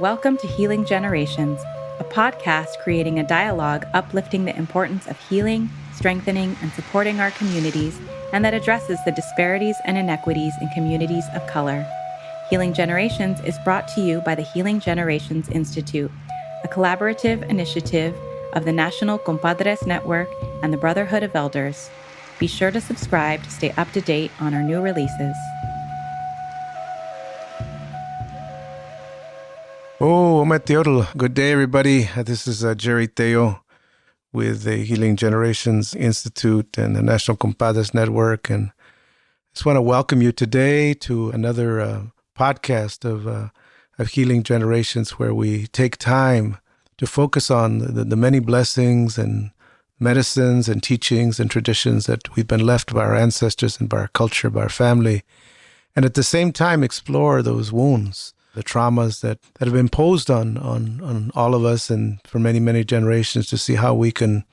Welcome to Healing Generations, a podcast creating a dialogue uplifting the importance of healing, strengthening, and supporting our communities, and that addresses the disparities and inequities in communities of color. Healing Generations is brought to you by the Healing Generations Institute, a collaborative initiative of the National Compadres Network and the Brotherhood of Elders. Be sure to subscribe to stay up to date on our new releases. Oh, Ometiotl. Good day, everybody. This is Jerry Teo with the Healing Generations Institute and the National Compadres Network. And I just want to welcome you today to another podcast of Healing Generations, where we take time to focus on the many blessings and medicines and teachings and traditions that we've been left by our ancestors and by our culture, by our family. And at the same time, explore those wounds, the traumas that have been imposed on all of us and for many, many generations, to see how we can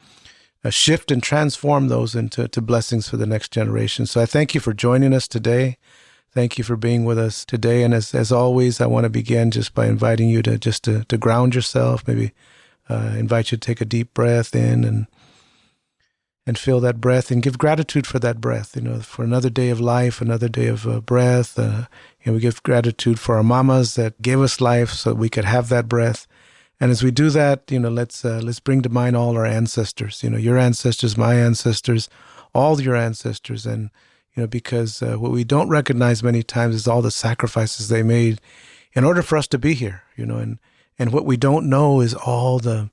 shift and transform those into blessings for the next generation. So I thank you for joining us today. Thank you for being with us today. And as always, I want to begin just by inviting you to ground yourself, maybe invite you to take a deep breath in and feel that breath and give gratitude for that breath, for another day of life, another day of breath. We give gratitude for our mamas that gave us life so that we could have that breath. And as we do that, let's bring to mind all our ancestors, your ancestors, my ancestors, all your ancestors. And, because what we don't recognize many times is all the sacrifices they made in order for us to be here, and what we don't know is all the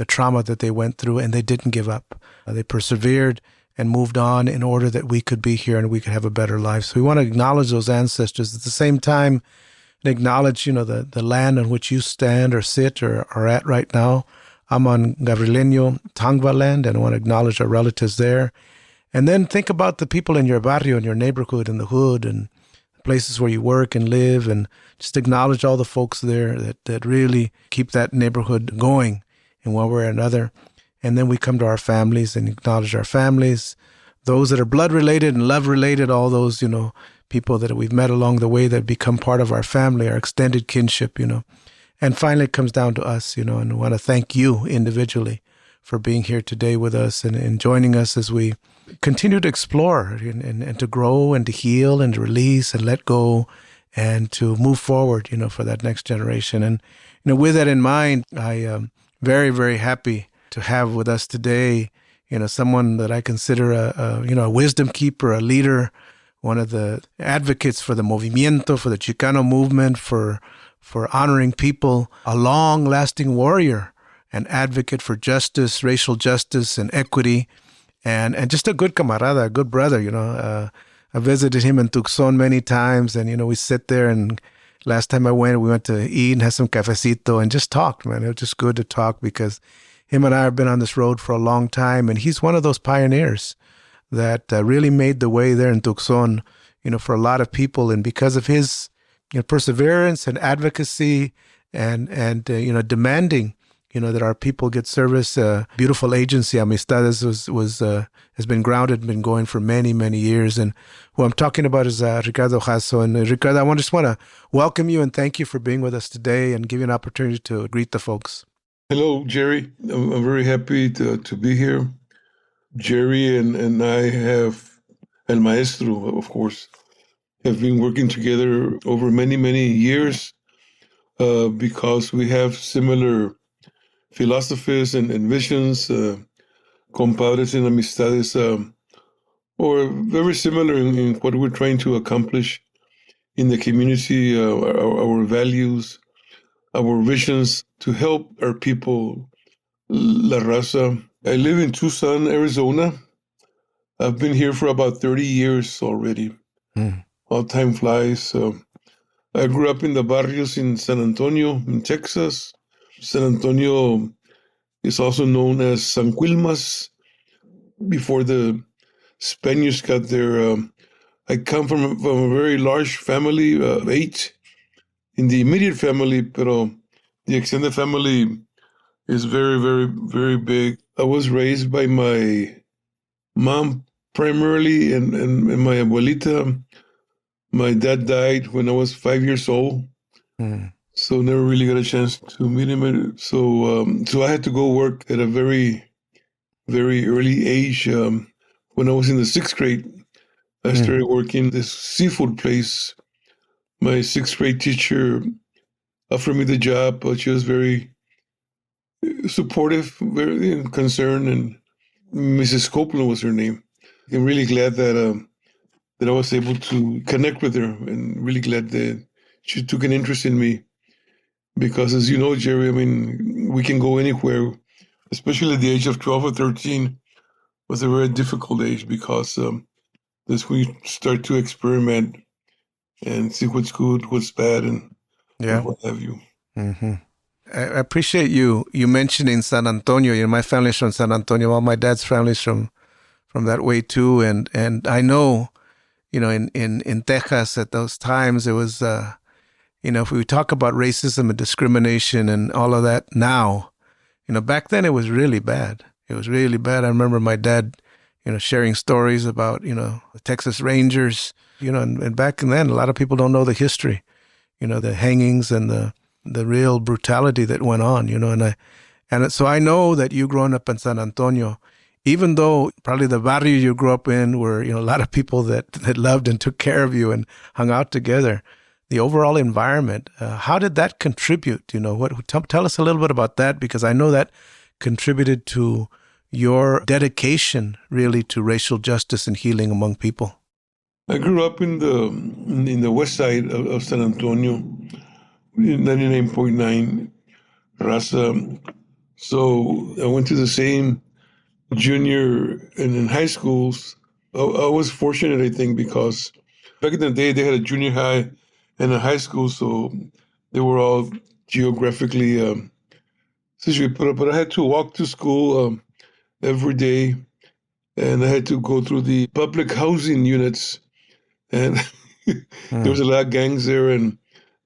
trauma that they went through, and they didn't give up. They persevered and moved on in order that we could be here and we could have a better life. So we want to acknowledge those ancestors. At the same time, acknowledge, the land on which you stand or sit or are at right now. I'm on Gabrieleño Tangva land, and I want to acknowledge our relatives there. And then think about the people in your barrio, in your neighborhood, in the hood, and places where you work and live, and just acknowledge all the folks there that really keep that neighborhood going in one way or another. And then we come to our families and acknowledge our families, those that are blood-related and love-related, all those, people that we've met along the way that become part of our family, our extended kinship, And finally, it comes down to us, and I want to thank you individually for being here today with us and joining us as we continue to explore and to grow and to heal and to release and let go and to move forward, for that next generation. And, with that in mind, I am very, very happy to have with us today, someone that I consider a wisdom keeper, a leader, one of the advocates for the movimiento, for the Chicano movement, for honoring people, a long-lasting warrior, an advocate for justice, racial justice, and equity, and just a good camarada, a good brother. I visited him in Tucson many times, and we sit there, and last time I went, we went to eat and have some cafecito and just talked, man. It was just good to talk because him and I have been on this road for a long time, and he's one of those pioneers that really made the way there in Tucson, for a lot of people. And because of his perseverance and advocacy and demanding, that our people get service, beautiful agency, Amistades, has been grounded, been going for many, many years. And who I'm talking about is Ricardo Jasso. And Ricardo, I just want to welcome you and thank you for being with us today and give you an opportunity to greet the folks. Hello, Jerry. I'm very happy to be here. Jerry and I have, El Maestro, of course, have been working together over many, many years because we have similar philosophies and visions, compadres and amistades, or very similar in what we're trying to accomplish in the community, our values, our visions to help our people, La Raza. I live in Tucson, Arizona. I've been here for about 30 years already. How time flies. I grew up in the barrios in San Antonio, in Texas. San Antonio is also known as San Quilmas. Before the Spaniards got there, I come from a very large family of 8 in the immediate family, but the extended family is very, very, very big. I was raised by my mom primarily and my abuelita. My dad died when I was 5 years old. So never really got a chance to meet him. So I had to go work at a very, very early age. When I was in the sixth grade, I Mm. started working this seafood place. My sixth grade teacher offered me the job, but she was very supportive, very concerned, and Mrs. Copeland was her name. I'm really glad that I was able to connect with her, and really glad that she took an interest in me. Because as you know, Jerry, I mean, we can go anywhere, especially at the age of 12 or 13 was a very difficult age because that's when you start to experiment and see what's good, what's bad, and Yeah. what have you. Hmm. I appreciate you mentioning San Antonio. My family's from San Antonio. All my dad's family's from that way too. And I know, in Texas at those times, it was, if we talk about racism and discrimination and all of that now, back then it was really bad. It was really bad. I remember my dad, sharing stories about, the Texas Rangers, and back then, a lot of people don't know the history, the hangings and the real brutality that went on, so I know that you growing up in San Antonio, even though probably the barrio you grew up in were, a lot of people that loved and took care of you and hung out together, the overall environment, how did that contribute? Tell us a little bit about that, because I know that contributed to your dedication really to racial justice and healing among people. I grew up in the west side of San Antonio, 99.9 Raza. So I went to the same junior and in high schools. I was fortunate, I think, because back in the day they had a junior high and a high school, so they were all geographically situated. But I had to walk to school every day, and I had to go through the public housing units, and there was Mm, a lot of gangs there, and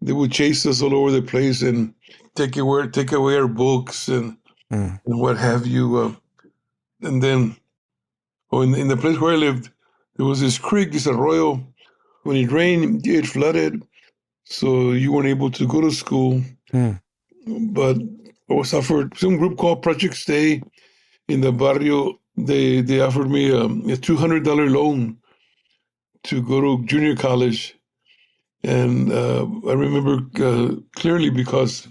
they would chase us all over the place and take away our books mm, and what have you. And then, in the place where I lived, there was this creek, this arroyo. When it rained, it flooded, so you weren't able to go to school. mm, But I was offered some group called Project Stay in the barrio. They offered me a $200 loan to go to junior college, and I remember clearly because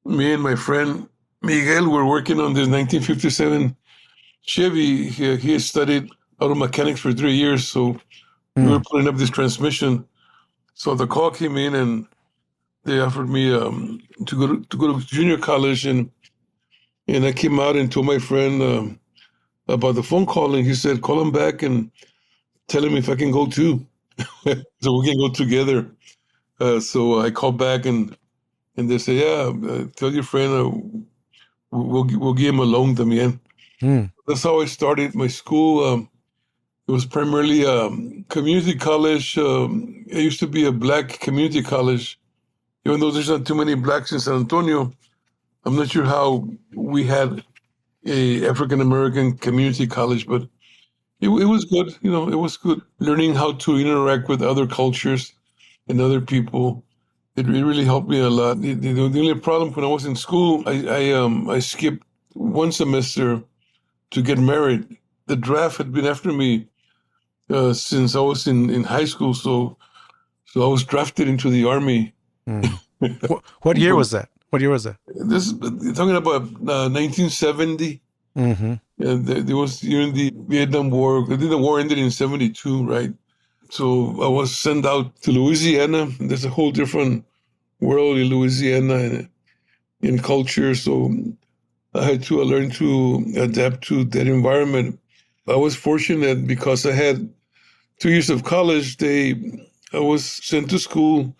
me and my friend Miguel were working on this 1957 Chevy. He had studied auto mechanics for 3 years, so we were mm, putting up this transmission. So the call came in, and they offered me to go to junior college, and I came out and told my friend about the phone call, and he said, "Call him back and tell him if I can go too, so we can go together." So I called back, and they said, "Yeah, tell your friend we'll give him a loan también." mm. That's how I started my school. It was primarily community college. It used to be a black community college, even though there's not too many blacks in San Antonio. I'm not sure how we had a African American community college, but it was good. It was good learning how to interact with other cultures and other people. It really helped me a lot. The only problem when I was in school, I skipped one semester to get married. The draft had been after me since I was in high school, so I was drafted into the army. Mm. What year was that? What year was that? This talking about 1970. Mm-hmm. And there was during the Vietnam War. I think the war ended in 72, right? So I was sent out to Louisiana. There's a whole different world in Louisiana and in culture. So I had to learn to adapt to that environment. I was fortunate because I had 2 years of college. I was sent to school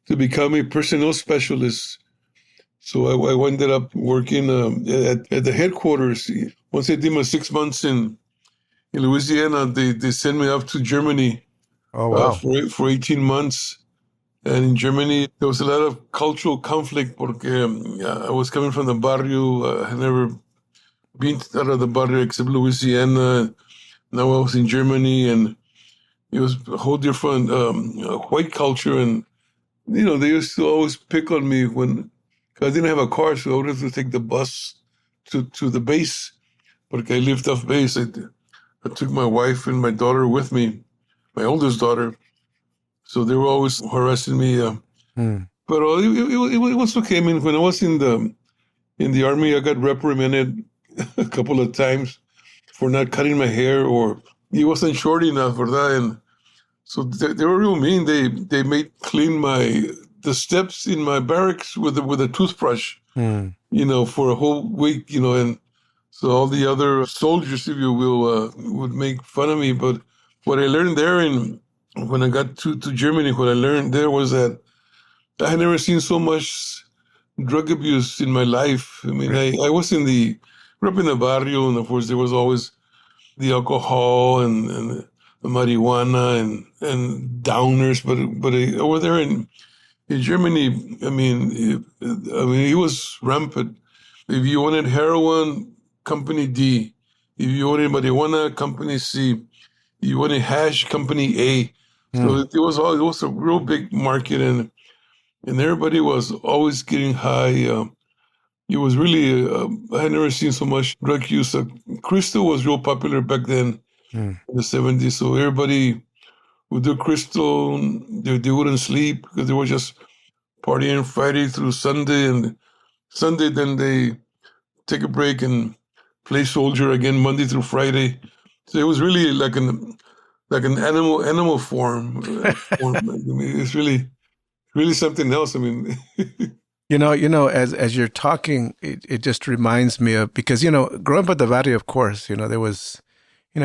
to become a personnel specialist. So I ended up working at the headquarters. Once I did my 6 months in Louisiana, they sent me off to Germany Oh, wow. for 18 months. And in Germany, there was a lot of cultural conflict porque I was coming from the barrio. I had never been out of the barrio except Louisiana. Now I was in Germany, and it was a whole different white culture. And they used to always pick on me when 'cause I didn't have a car, so I would have to take the bus to the base. But I lived off base. I took my wife and my daughter with me, my oldest daughter. So they were always harassing me. But it was okay. I mean, when I was in the army, I got reprimanded a couple of times for not cutting my hair, or it wasn't short enough for that. And so they were real mean. They made clean the steps in my barracks with a toothbrush, for a whole week, and so all the other soldiers, if you will, would make fun of me. But what I learned there, and when I got to Germany, what I learned there was that I had never seen so much drug abuse in my life. I mean, I was grew up in the barrio, and of course there was always the alcohol and the marijuana and downers. But over there in Germany, I mean, it was rampant. If you wanted heroin, Company D. If you wanted marijuana, Company C. If you wanted hash, Company A. So it was a real big market, and everybody was always getting high. It was really, I had never seen so much drug use. Crystal was real popular back then in the 70s. So everybody would do crystal. They wouldn't sleep because they were just partying Friday through Sunday. And Sunday, then they take a break and play soldier again Monday through Friday. So it was really like an animal form. I mean, it's really something else. I mean, as you're talking, it just reminds me of, because, growing up at the barrio, of course, there was,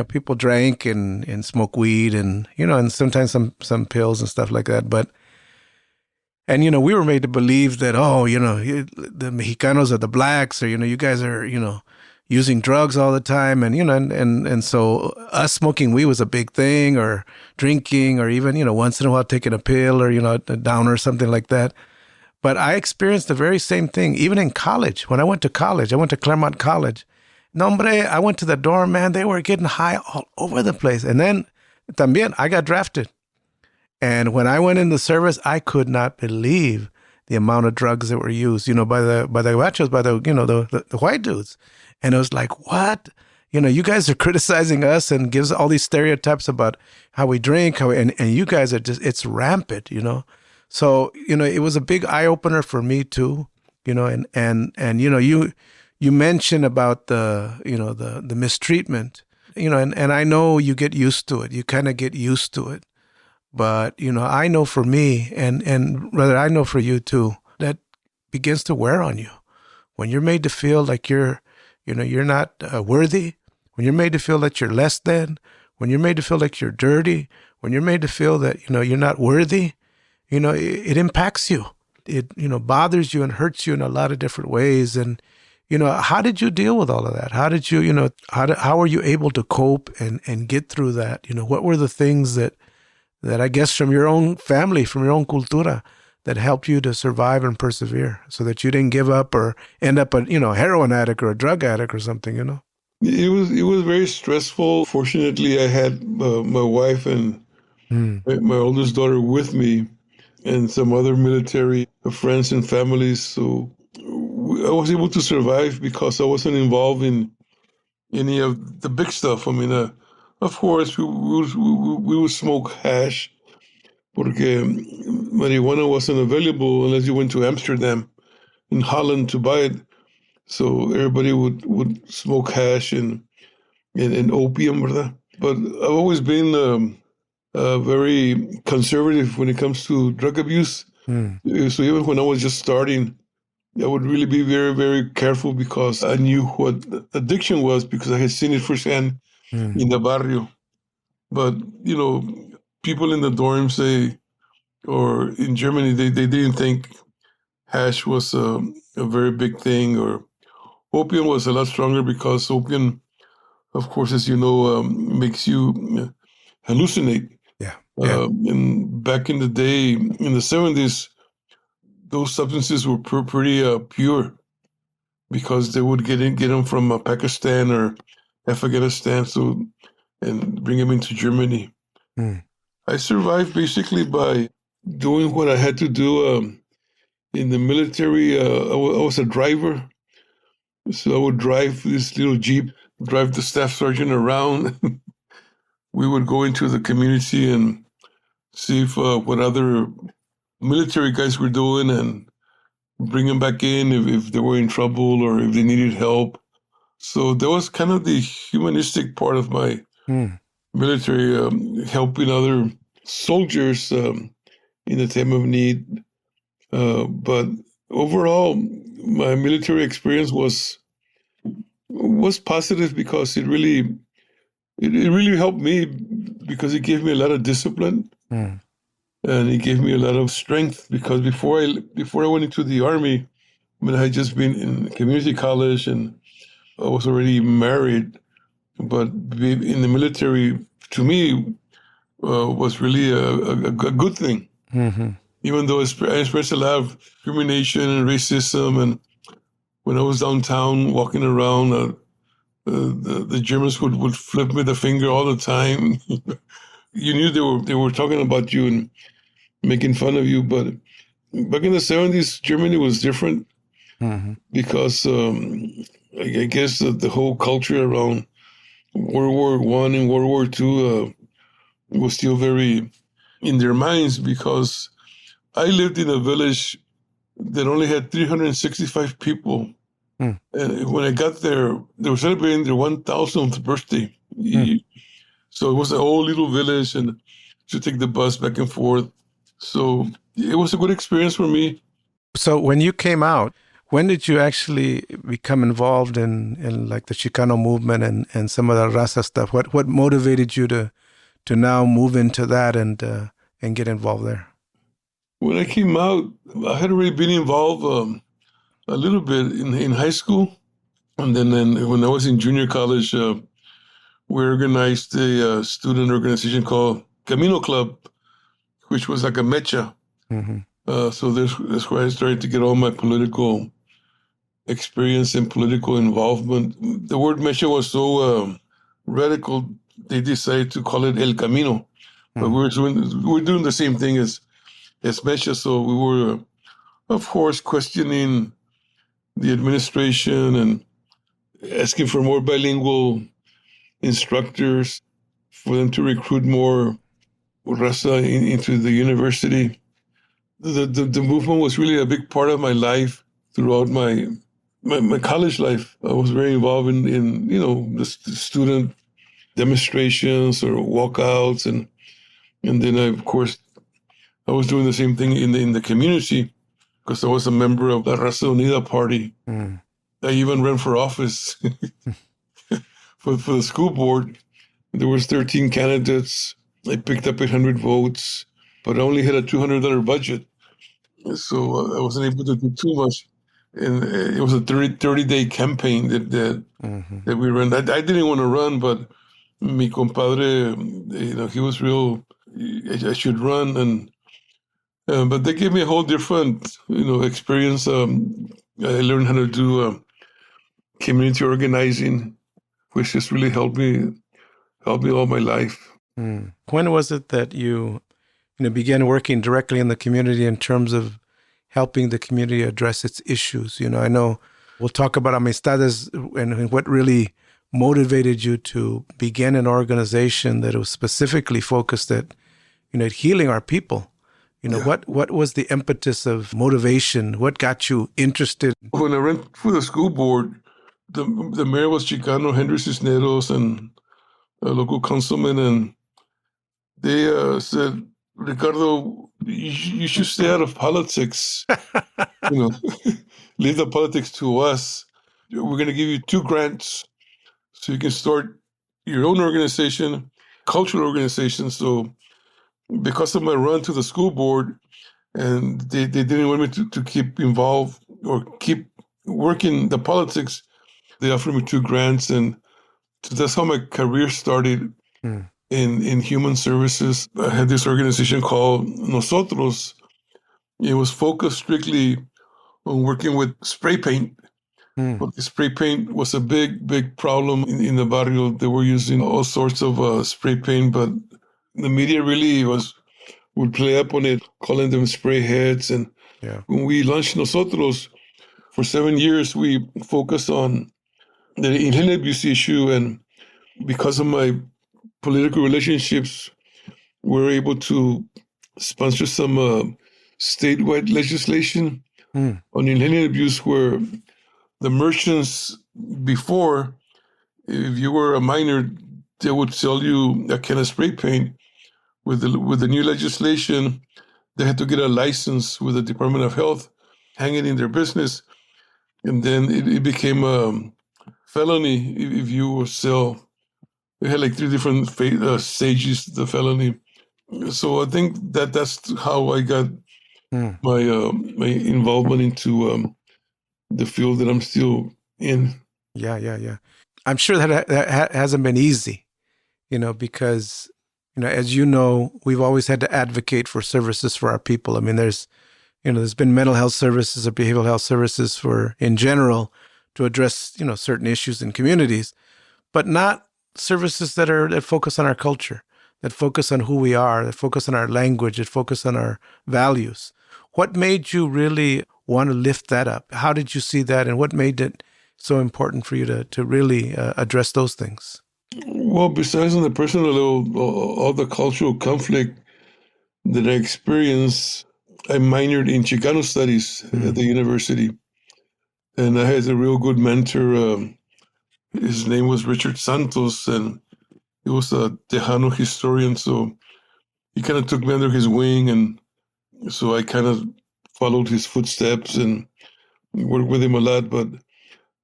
people drank and smoked weed and, and sometimes some pills and stuff like that. And, we were made to believe that, the Mexicanos are the blacks, or, you guys are, using drugs all the time. And, and so us smoking weed was a big thing, or drinking, or even, once in a while taking a pill, or, a downer or something like that. But I experienced the very same thing, even in college. When I went to college, I went to Claremont College. No, hombre, I went to the dorm, man, they were getting high all over the place. And then, también, I got drafted. And when I went in the service, I could not believe the amount of drugs that were used, by the gabachos, by the white dudes. And it was like, what? You guys are criticizing us and gives all these stereotypes about how we drink, and you guys are just, it's rampant, So, it was a big eye opener for me too, and you mentioned about the mistreatment, and I know you get used to it. You kind of get used to it. But, I know for me, and rather I know for you too, that begins to wear on you. When you're made to feel like you're not worthy, when you're made to feel that you're less than, when you're made to feel like you're dirty, when you're made to feel that, you're not worthy, it impacts you. It, bothers you and hurts you in a lot of different ways. And, how did you deal with all of that? How did you, how were you able to cope and get through that? What were the things that I guess from your own family, from your own cultura, that helped you to survive and persevere, so that you didn't give up or end up a, heroin addict or a drug addict or something, It was very stressful. Fortunately, I had my wife and my oldest daughter with me, and some other military friends and families. So I was able to survive because I wasn't involved in any of the big stuff. I mean, of course, we would smoke hash, porque marijuana wasn't available unless you went to Amsterdam and Holland to buy it. So everybody would smoke hash and opium, ¿verdad? But I've always been very conservative when it comes to drug abuse. So even when I was just starting, I would really be very, very careful, because I knew what addiction was, because I had seen it firsthand in the barrio. But, people in the dorms, or in Germany, they didn't think hash was a very big thing, or opium was a lot stronger, because opium, of course, as you know, makes you hallucinate. Yeah. And back in the day, in the 70s, those substances were pretty pure, because they would get them from Pakistan or Afghanistan, and bring them into Germany. I survived basically by doing what I had to do. In the military, I was a driver. So I would drive this little Jeep, drive the staff sergeant around. We would go into the community and see if what other military guys were doing and bring them back in if they were in trouble or if they needed help. So that was kind of the humanistic part of my military, helping other soldiers in the time of need. But overall, my military experience was positive because it really helped me because it gave me a lot of discipline and it gave me a lot of strength because before I went into the army, I mean, I had just been in community college and I was already married, but in the military, to me, was really a good thing. Mm-hmm. Even though I experienced a lot of discrimination and racism, and when I was downtown walking around, the Germans would flip me the finger all the time. You knew they were talking about you and making fun of you, but back in the 70s, Germany was different because I guess the whole culture around World War One and World War Two was still very in their minds because I lived in a village that only had 365 people. And when I got there, they were celebrating their 1,000th birthday. So it was an old little village and to take the bus back and forth. So it was a good experience for me. So when you came out, when did you actually become involved in like the Chicano movement and some of the Raza stuff? What motivated you to now move into that and get involved there? When I came out, I had already been involved a little bit in high school. And then when I was in junior college, we organized a student organization called Camino Club, which was like a mecha. So that's where I started to get all my political experience and political involvement. The word mecha was so radical, they decided to call it El Camino. But we were doing the same thing as mecha. So we were, of course, questioning the administration and asking for more bilingual instructors for them to recruit more raza into the university. The movement was really a big part of my life throughout my college life. I was very involved in the student demonstrations or walkouts, and then of course I was doing the same thing in the community because I was a member of the Raza Unida party. I even ran for office for the school board. There was 13 candidates. I picked up 800 votes, but I only had a $200 budget. So I wasn't able to do too much. And it was a 30-day campaign that we ran. I didn't want to run, but mi compadre, he was real, I should run. And but they gave me a whole different, experience. I learned how to do community organizing, which just really helped me all my life. When was it that you began working directly in the community in terms of helping the community address its issues? I know we'll talk about Amistades and what really motivated you to begin an organization that was specifically focused at, at healing our people. What was the impetus of motivation? What got you interested? When I ran for the school board, the mayor was Chicano, Henry Cisneros, and a local councilman, and they said, Ricardo, you should stay out of politics. Leave the politics to us. We're going to give you 2 grants so you can start your own organization, cultural organization. So because of my run to the school board, and they didn't want me to keep involved or keep working the politics, they offered me 2 grants. And so that's how my career started in human services. I had this organization called Nosotros. It was focused strictly on working with spray paint. But the spray paint was a big problem in the barrio. They were using all sorts of spray paint, but the media really was would play up on it, calling them spray heads. And Yeah. when we launched Nosotros, for 7 years, we focused on the inhaled abuse issue. And because of my political relationships, we were able to sponsor some statewide legislation Mm. on inhaled abuse where the merchants before, if you were a minor, they would sell you a can of spray paint. With the new legislation, they had to get a license with the Department of Health, hang it in their business, and then it became a felony if you sell. We had like 3 different stages the felony. So I think that's how I got Mm. my involvement into the field that I'm still in. Yeah. I'm sure that hasn't been easy, because, as you know, we've always had to advocate for services for our people. I mean, there's been mental health services or behavioral health services in general to address, certain issues in communities, but not services that focus on our culture, that focus on who we are, that focus on our language, that focus on our values. What made you really want to lift that up? How did you see that, and what made it so important for you to really address those things? Well, besides on the personal level, all the cultural conflict that I experienced, I minored in Chicano studies at the university. And I had a real good mentor. His name was Richard Santos, and he was a Tejano historian. So he kind of took me under his wing. And so I kind of followed his footsteps and worked with him a lot. But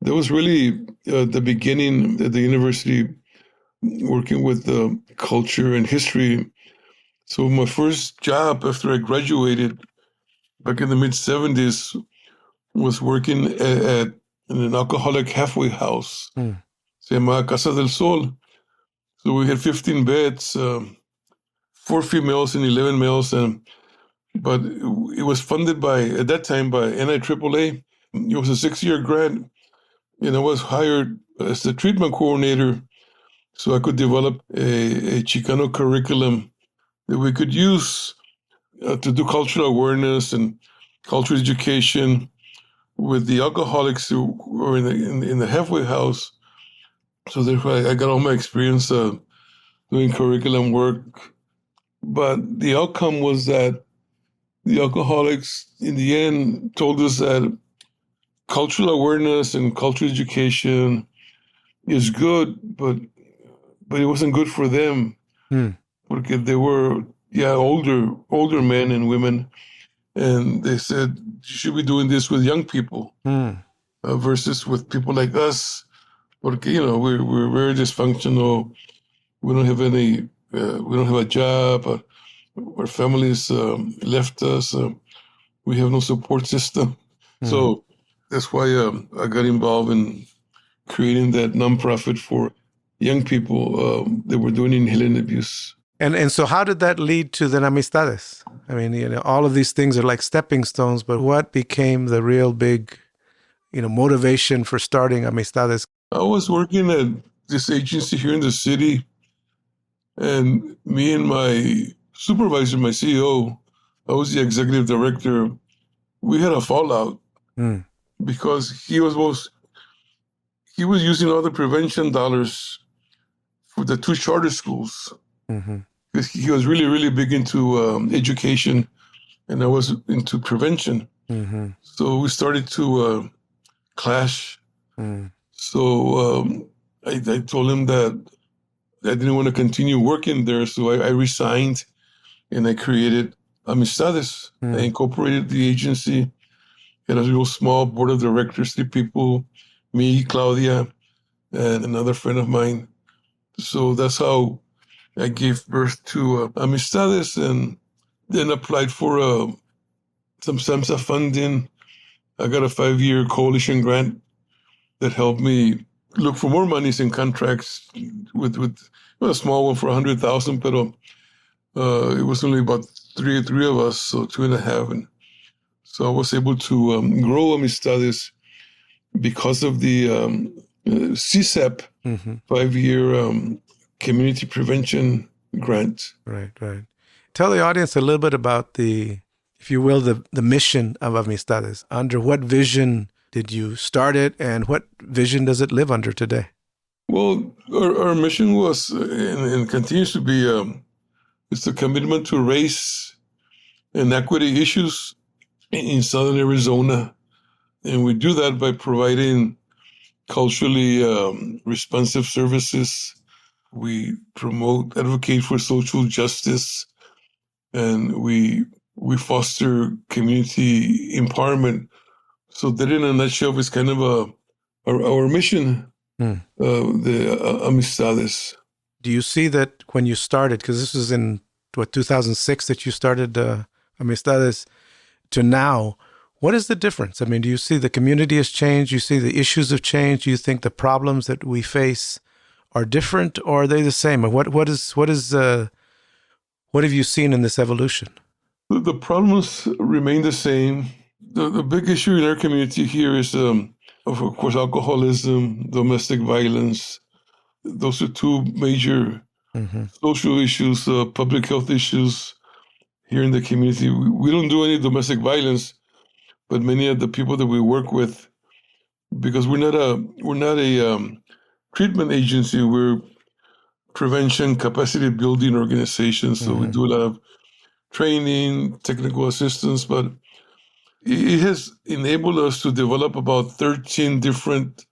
that was really the beginning at the university, working with culture and history. So my first job after I graduated back in the mid-70s was working at an alcoholic halfway house. Se llamaba Casa del Sol. So we had 15 beds, 4 females and 11 males. But it was funded at that time, by NIAAA. It was a 6-year grant. And I was hired as the treatment coordinator so I could develop a Chicano curriculum that we could use to do cultural awareness and cultural education with the alcoholics who were in the halfway house. So therefore, I got all my experience doing curriculum work. But the outcome was that the alcoholics, in the end, told us that cultural awareness and cultural education is good, but it wasn't good for them because they were older men and women, and they said you should be doing this with young people versus with people like us, porque we're very dysfunctional. We don't have any. We don't have a job. Our families left us. We have no support system. So that's why I got involved in creating that nonprofit for young people that were doing inhaled abuse. And so how did that lead to the Amistades? I mean, all of these things are like stepping stones, but what became the real big, motivation for starting Amistades? I was working at this agency here in the city, and me and my supervisor, my CEO, I was the executive director, we had a fallout because he was using all the prevention dollars for the 2 charter schools. Because he was really, really big into education, and I was into prevention. So we started to clash. So I told him that I didn't want to continue working there, so I resigned, and I created Amistades. I incorporated the agency. It was a real small board of directors, 3 people, me, Claudia, and another friend of mine. So that's how I gave birth to Amistades, and then applied for some SAMHSA funding. I got a 5-year coalition grant that helped me look for more monies and contracts with a small one for $100,000, but it was only about three of us, so 2.5, and so I was able to grow Amistades because of the CSAP 5-year community prevention grant. Right. tell the audience a little bit about the, if you will, the mission of Amistades. Under what vision did you start it, and what vision does it live under today? Well, our mission was and continues to be it's a commitment to race and equity issues in Southern Arizona. And we do that by providing culturally responsive services. We promote, advocate for social justice, and we foster community empowerment. So that, in a nutshell, is kind of our mission, the Amistades. Do you see that when you started, because this was in, 2006 that you started Amistades, to now, what is the difference? I mean, do you see the community has changed? Do you see the issues have changed? Do you think the problems that we face are different, or are they the same? And what have you seen in this evolution? The problems remain the same. The big issue in our community here is, of course, alcoholism, domestic violence. Those are two major social issues, public health issues here in the community. We don't do any domestic violence, but many of the people that we work with, because we're not a treatment agency, we're prevention capacity building organization. So we do a lot of training, technical assistance, but it has enabled us to develop about 13 different.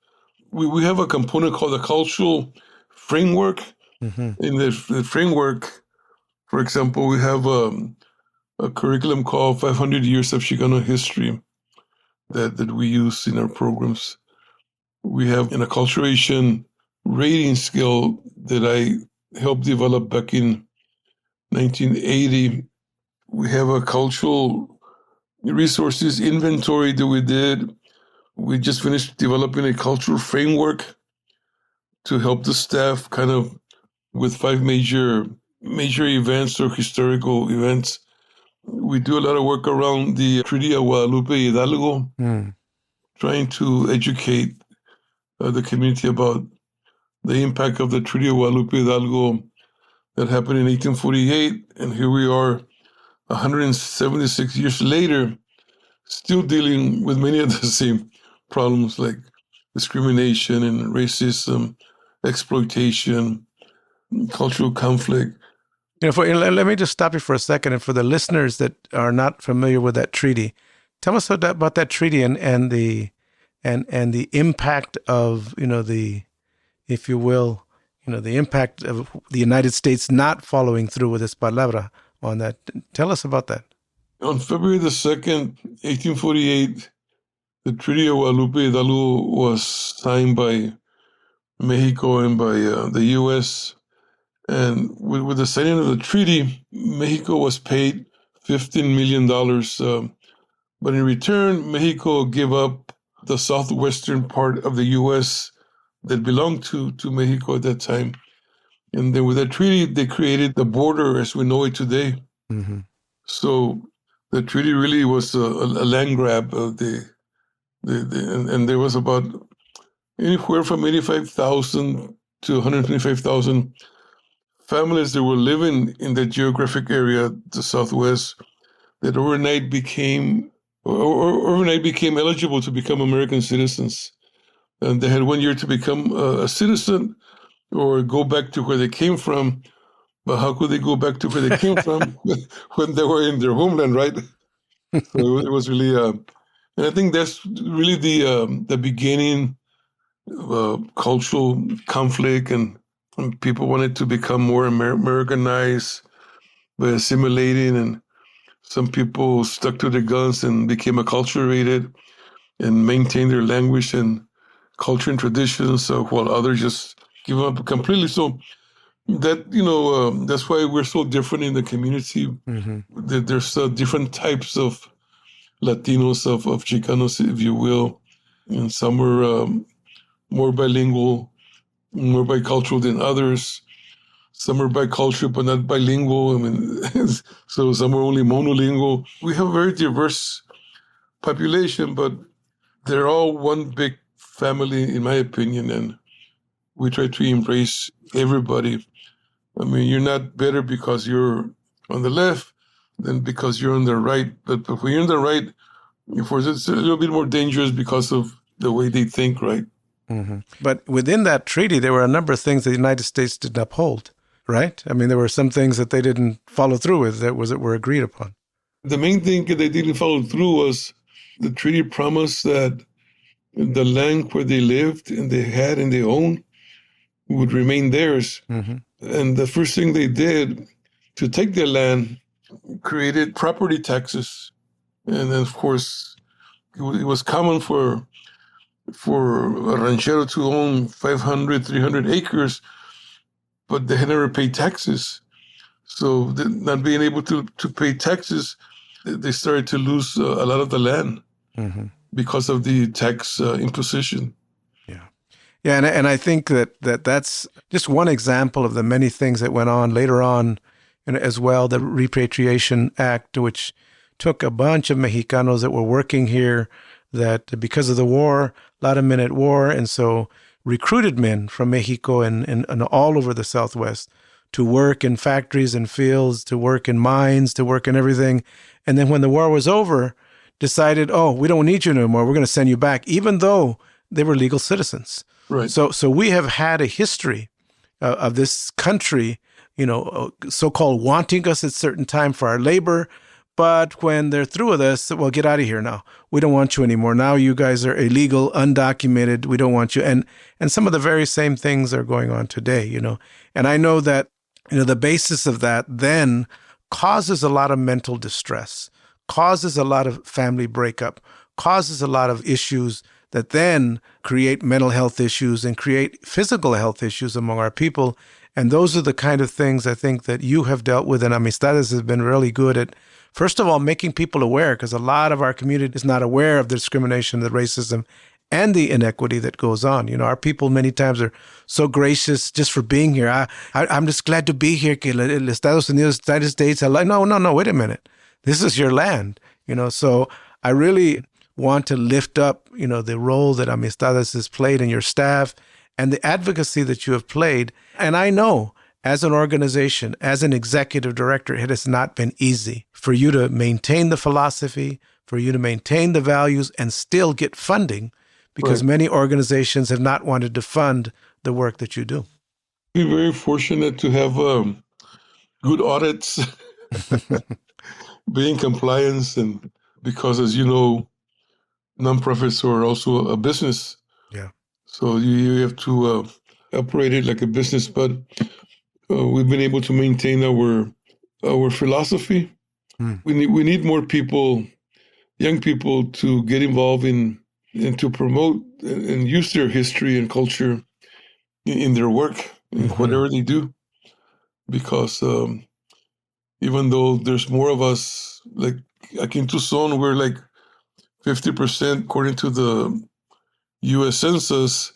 We have a component called a cultural framework. In the framework, for example, we have a curriculum called 500 Years of Chicano History that we use in our programs. We have an acculturation rating scale that I helped develop back in 1980. We have a cultural resources inventory that we did. We just finished developing a cultural framework to help the staff kind of with 5 major events or historical events. We do a lot of work around the Treaty of Guadalupe Hidalgo, trying to educate the community about the impact of the Treaty of Guadalupe Hidalgo that happened in 1848. And here we are 176 years later, still dealing with many of the same problems like discrimination and racism, exploitation, cultural conflict. Let me just stop you for a second. And for the listeners that are not familiar with that treaty, tell us about that treaty and the impact of, if you will, the impact of the United States not following through with its palabra on that. Tell us about that. On February the 2nd, 1848, the Treaty of Guadalupe Hidalgo was signed by Mexico and by the U.S. And with the signing of the treaty, Mexico was paid $15 million. But in return, Mexico gave up the southwestern part of the U.S. that belonged to Mexico at that time. And then with that treaty, they created the border as we know it today. So the treaty really was a land grab of and there was about anywhere from 85,000 to 125,000 families that were living in the geographic area, the Southwest, that overnight became eligible to become American citizens. And they had 1 year to become a citizen or go back to where they came from. But how could they go back to where they came from when they were in their homeland, right? So it was really, and I think that's really the beginning of cultural conflict, and people wanted to become more Americanized by assimilating, and some people stuck to their guns and became acculturated and maintained their language and culture and traditions, while others just give up completely. So that, that's why we're so different in the community. There's different types of Latinos, of Chicanos, if you will, and some are more bilingual, more bicultural than others. Some are bicultural but not bilingual. I mean, so some are only monolingual. We have a very diverse population, but they're all one big family, in my opinion, and we try to embrace everybody. I mean, you're not better because you're on the left than because you're on the right. But when you're on the right, it's a little bit more dangerous because of the way they think, right? Mm-hmm. But within that treaty, there were a number of things that the United States didn't uphold, right? I mean, there were some things that they didn't follow through with that were agreed upon. The main thing that they didn't follow through was the treaty promised that the land where they lived and they had and they owned would remain theirs. Mm-hmm. And the first thing they did to take their land created property taxes. And then, of course, it was common for a ranchero to own 500, 300 acres, but they had never paid taxes. So not being able to pay taxes, they started to lose a lot of the land because of the tax imposition. Yeah. Yeah, and I think that's just one example of the many things that went on later on, and as well, the Repatriation Act, which took a bunch of Mexicanos that were working here, that because of the war, a lot of men at war, and so recruited men from Mexico and all over the Southwest to work in factories and fields, to work in mines, to work in everything. And then when the war was over, decided, oh, we don't need you anymore. We're going to send you back, even though they were legal citizens. Right. So we have had a history of this country, so-called wanting us at certain time for our labor. But when they're through with us, well, get out of here now. We don't want you anymore. Now you guys are illegal, undocumented. We don't want you. And some of the very same things are going on today, And I know that, the basis of that then causes a lot of mental distress, causes a lot of family breakup, causes a lot of issues that then create mental health issues and create physical health issues among our people. And those are the kind of things I think that you have dealt with, and Amistades has been really good at, first of all, making people aware, because a lot of our community is not aware of the discrimination, the racism, and the inequity that goes on. Our people many times are so gracious just for being here. I'm just glad to be here. Que Estados Unidos, United States. No, wait a minute. This is your land. So I really want to lift up, the role that Amistades has played in your staff and the advocacy that you have played. And I know as an organization, as an executive director, it has not been easy for you to maintain the philosophy, for you to maintain the values and still get funding, because many organizations have not wanted to fund the work that you do. We're very fortunate to have good audits, be in compliance, and because, as you know, nonprofits are also a business. Yeah. So you have to operate it like a business, but we've been able to maintain our philosophy. We need more people, young people, to get involved in and to promote and use their history and culture in their work, in whatever they do. Because even though there's more of us, like aquí en Tucson, we're like 50% according to the U.S. Census,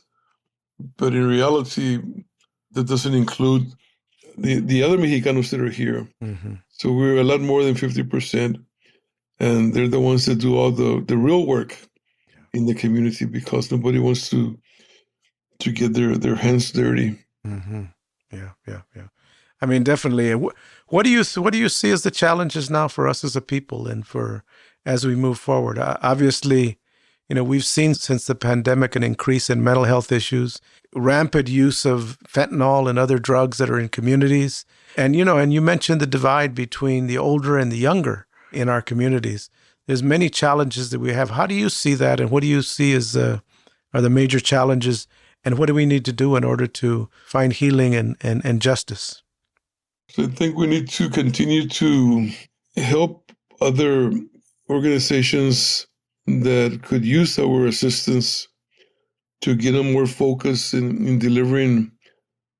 but in reality, that doesn't include the other Mexicanos that are here. So we're a lot more than 50%, and they're the ones that do all the real work in the community, because nobody wants to get their hands dirty. Yeah. I mean, definitely. What do you see as the challenges now for us as a people and as we move forward? Obviously, we've seen since the pandemic an increase in mental health issues, rampant use of fentanyl and other drugs that are in communities. And, and you mentioned the divide between the older and the younger in our communities. There's many challenges that we have. How do you see that? And what do you see as are the major challenges? And what do we need to do in order to find healing and justice? So I think we need to continue to help other organizations that could use our assistance to get them more focused in delivering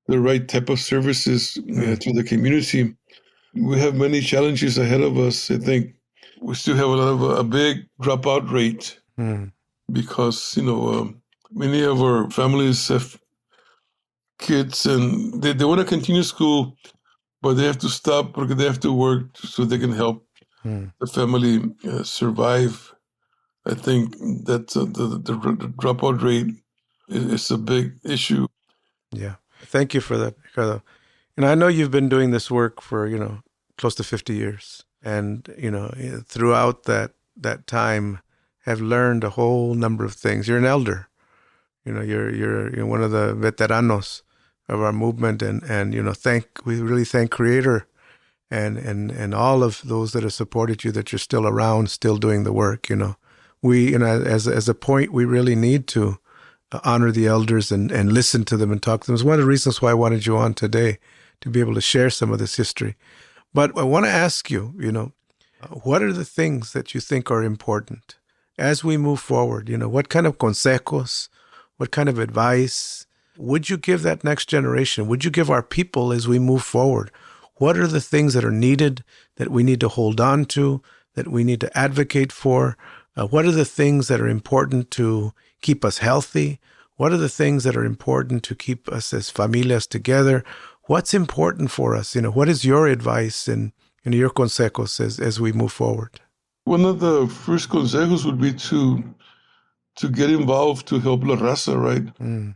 the right type of services to the community. We have many challenges ahead of us. I think we still have a big dropout rate because, many of our families have kids and they want to continue school, but they have to stop because they have to work so they can help the family survive. I think that the dropout rate is a big issue. Yeah. Thank you for that, Ricardo. And I know you've been doing this work for, close to 50 years. And, throughout that time, have learned a whole number of things. You're an elder. You're one of the veteranos of our movement, and we really thank Creator and all of those that have supported you, that you're still around, still doing the work. We, as a point, we really need to honor the elders and listen to them and talk to them. It's one of the reasons why I wanted you on today, to be able to share some of this history. But I want to ask you, what are the things that you think are important as we move forward? What kind of consejos, what kind of advice would you give that next generation? Would you give our people as we move forward? What are the things that are needed, that we need to hold on to, that we need to advocate for? What are the things that are important to keep us healthy? What are the things that are important to keep us as familias together? What's important for us? What is your advice and your consejos as we move forward? One of the first consejos would be to get involved, to help La Raza, right?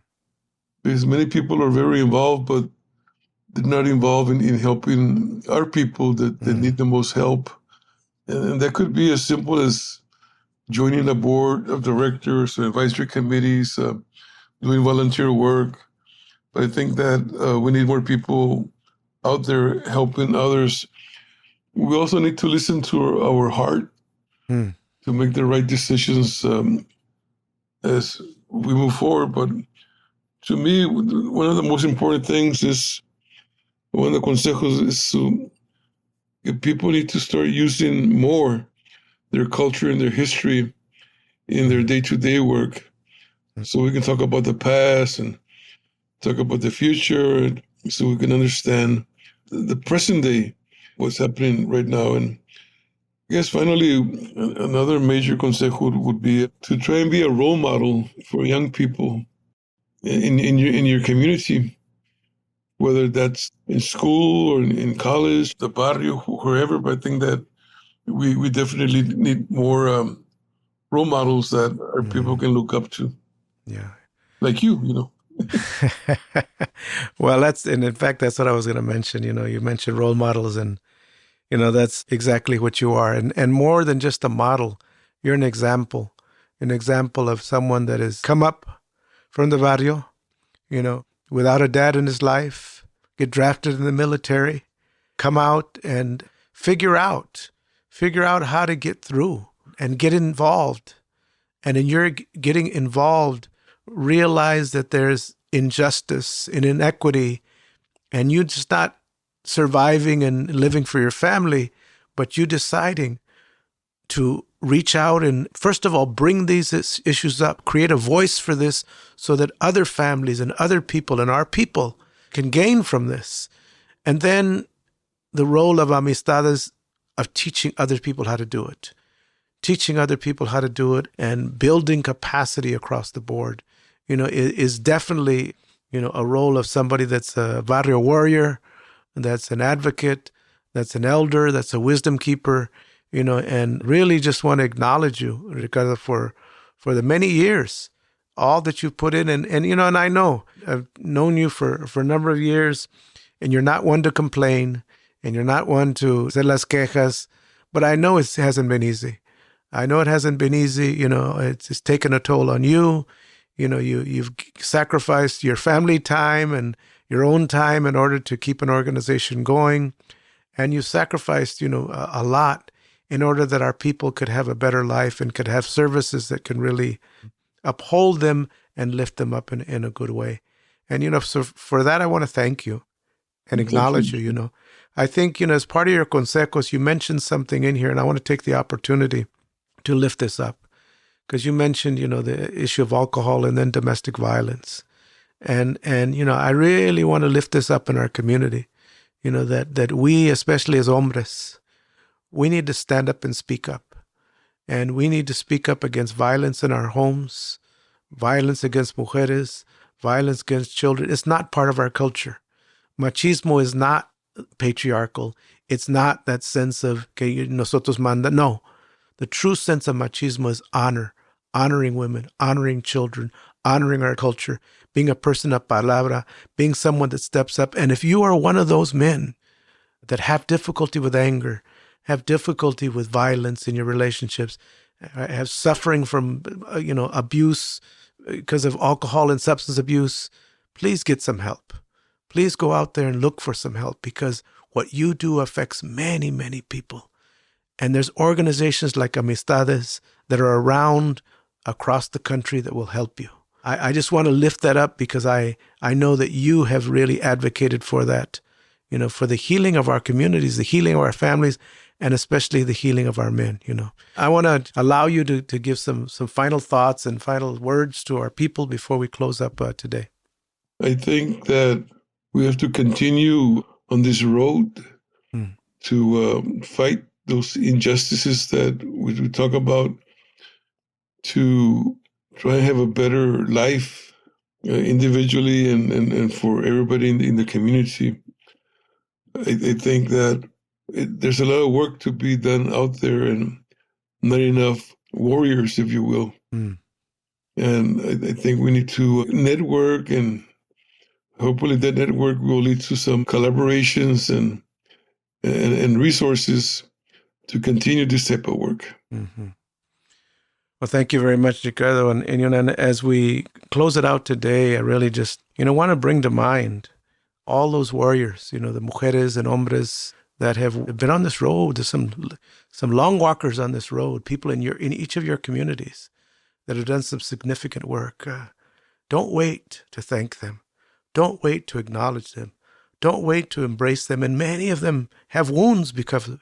Because many people are very involved, but they're not involved in helping our people that need the most help. And that could be as simple as joining a board of directors or advisory committees, doing volunteer work. But I think that we need more people out there helping others. We also need to listen to our heart to make the right decisions as we move forward. But to me, one of the most important things is, one of the consejos is people need to start using more their culture and their history in their day-to-day work. So we can talk about the past and talk about the future, so we can understand the present day, what's happening right now. And I guess finally, another major consejo would be to try and be a role model for young people in your community, whether that's in school or in college, the barrio, wherever. But I think that we definitely need more role models that our people can look up to. Yeah. Like you. Well, and in fact, that's what I was going to mention. You mentioned role models, and, that's exactly what you are. And more than just a model, you're an example of someone that has come up from the barrio, without a dad in his life, get drafted in the military, come out and figure out how to get through and get involved. And in your getting involved, realize that there's injustice and inequity, and you just not surviving and living for your family, but you deciding to reach out and, first of all, bring these issues up, create a voice for this so that other families and other people and our people can gain from this. And then the role of Amistades, of teaching other people how to do it. And building capacity across the board, is definitely, a role of somebody that's a barrio warrior, that's an advocate, that's an elder, that's a wisdom keeper, and really just want to acknowledge you, Ricardo, for the many years, all that you've put in. And I know I've known you for a number of years, and you're not one to complain, and you're not one to hacer las quejas, but I know it hasn't been easy. It's taken a toll on you. You've sacrificed your family time and your own time in order to keep an organization going. And you sacrificed, a lot in order that our people could have a better life and could have services that can really uphold them and lift them up in a good way. And, so for that, I want to thank you and acknowledge you. I think, as part of your consejos, you mentioned something in here, and I want to take the opportunity to lift this up. Because you mentioned, the issue of alcohol and then domestic violence. And I really want to lift this up in our community, that we, especially as hombres, we need to stand up and speak up. And we need to speak up against violence in our homes, violence against mujeres, violence against children. It's not part of our culture. Machismo is not patriarchal. It's not that sense of que nosotros manda. No. The true sense of machismo is honor, honoring women, honoring children, honoring our culture, being a person of palabra, being someone that steps up. And if you are one of those men that have difficulty with anger, have difficulty with violence in your relationships, have suffering from, abuse because of alcohol and substance abuse, please get some help. Please go out there and look for some help, because what you do affects many, many people. And there's organizations like Amistades that are around across the country that will help you. I just want to lift that up because I know that you have really advocated for that, for the healing of our communities, the healing of our families, and especially the healing of our men, I want to allow you to give some final thoughts and final words to our people before we close up today. I think that we have to continue on this road to fight those injustices that we talk about, to try and have a better life individually and for everybody in the community. I think that there's a lot of work to be done out there and not enough warriors, if you will. And I think we need to network, and hopefully that network will lead to some collaborations and resources to continue this type of work. Mm-hmm. Well, thank you very much, Ricardo. And as we close it out today, I really just, want to bring to mind all those warriors, the mujeres and hombres that have been on this road. There's some long walkers on this road, people in each of your communities that have done some significant work. Don't wait to thank them. Don't wait to acknowledge them. Don't wait to embrace them. And many of them have wounds because of it.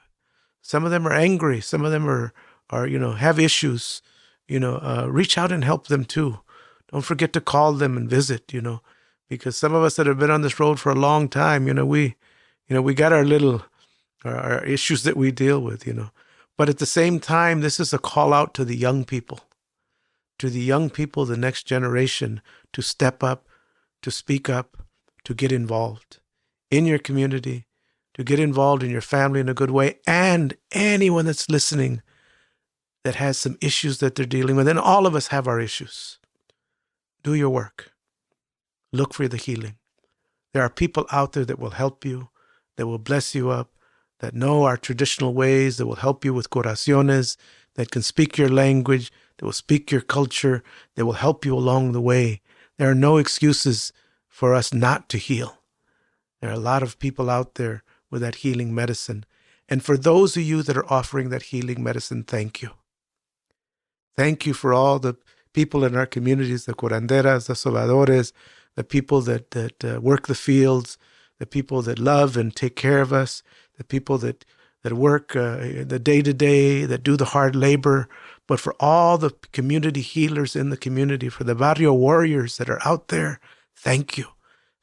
Some of them are angry. Some of them are have issues. Reach out and help them too. Don't forget to call them and visit, because some of us that have been on this road for a long time, we got our issues that we deal with, But at the same time, this is a call out to the young people, the next generation, to step up, to speak up, to get involved in your community, to get involved in your family in a good way, and anyone that's listening that has some issues that they're dealing with. And all of us have our issues. Do your work. Look for the healing. There are people out there that will help you, that will bless you up, that know our traditional ways, that will help you with curaciones, that can speak your language, that will speak your culture, that will help you along the way. There are no excuses for us not to heal. There are a lot of people out there with that healing medicine. And for those of you that are offering that healing medicine, thank you. Thank you for all the people in our communities, the curanderas, the sobadores, the people that work the fields, the people that love and take care of us, the people that work the day-to-day, that do the hard labor, but for all the community healers in the community, for the barrio warriors that are out there, thank you.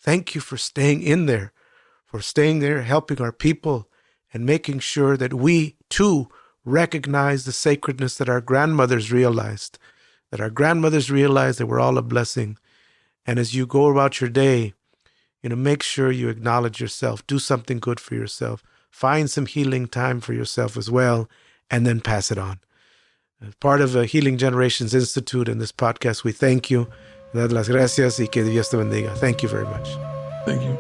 Thank you for staying in there, helping our people, and making sure that we, too, recognize the sacredness that our grandmothers realized, that we're all a blessing. And as you go about your day, make sure you acknowledge yourself, do something good for yourself, find some healing time for yourself as well, and then pass it on. As part of Healing Generations Institute and this podcast, we thank you. Dad las gracias y que Dios te bendiga. Thank you very much. Thank you.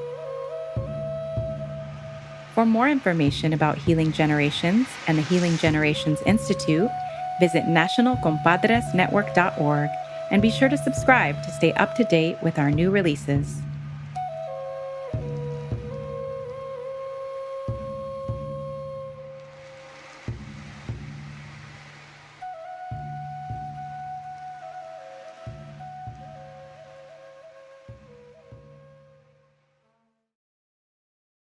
For more information about Healing Generations and the Healing Generations Institute, visit nationalcompadresnetwork.org and be sure to subscribe to stay up to date with our new releases.